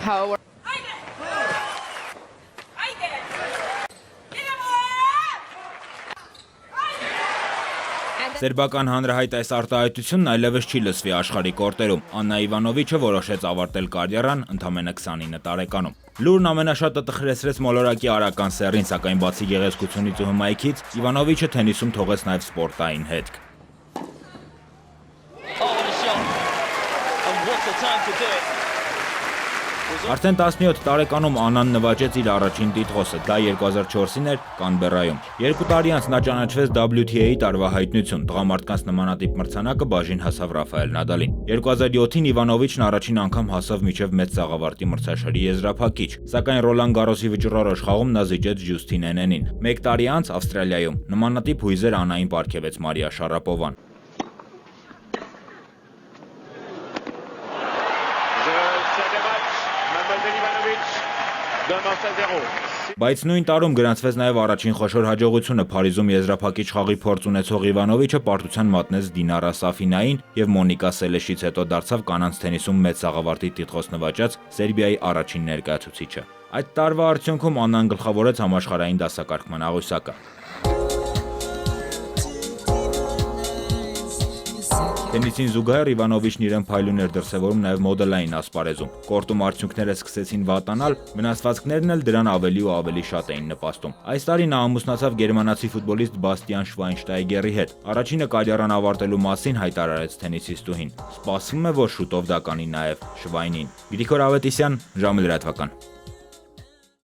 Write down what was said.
how Սերբական հանրահայտ այս արտահայտությունն այլևս չի լսվի աշխարհի կորտերում։ Աննա Իվանովիչը որոշեց ավարտել կարիերան ընդամենը 29 տարեկանում։ Լուրն ամենաշատը տխրեցրեց մոլորակի արական սեռին, սակայն բացի գեղեցկությունից ու հմայքից, Իվանովիչը թենիսում թողեց նաև սպորտային հետք։ Արդեն 17 տարեկանում Աննան նվաճեց իր առաջին տիտղոսը, դա 2004-ին էր Կանբերայում։ 2 տարի անց նա ճանաչվեց WTA-ի տարվա հայտնություն, տղամարդկանց նմանատիպ մրցանակը բաժին հասավ Ռաֆայել Նադալին։ 2007-ին Իվանովիչն առաջին անգամ հասավ մինչև մեծ ծաղավարտի մրցաշարի եզրափակիչ, սակայն Ռոլան Գարոսի վճռորոշ խաղում նա զիջեց Ջյուսթին Էնենին։ 1 տարի անց Ավստրալիայում նմանատիպ հույզեր Աննային պարգևեց Մարիա Շարապովան։ Բայց նույն տարում գրանցվեց նաև առաջին խոշոր հաջողությունը Փարիզում եզրափակիչ խաղի փորձ ունեցող Իվանովիչը պարտության մատնեց Դինարա Սաֆինային եւ Մոնիկա Սելեշից հետո դարձավ կանանց թենիսում մեծ ծաղավարտի տիտղոս նվաճած Սերբիայի առաջին ներկայացուցիչը։ Այդ տարվա արդյունքում Աննան գլխավորեց համաշխարհային դասակարգման աղյուսակը։ Տենիսին զուգահեռ Իվանովիչն իրեն փայլուն էր դրսևորում նաև մոդելային ասպարեզում։ Կորտում արդյունքները սկսեցին վատանալ, վնասվածքներն էլ դրան ավելի ու ավելի շատ էին նպաստում։ Այս տարի նա ամուսնացավ գերմանացի ֆուտբոլիստ Բաստիան Շվայնշտայգերի հետ։ Առաջինը կարիերան ավարտելու մասին հայտարարեց թենիսիստուհին։ Սպասվում է, որ շուտով դա կանի նաև Շվայնին։ Գրիգոր Ավետիսյան, ժամը լրատվական։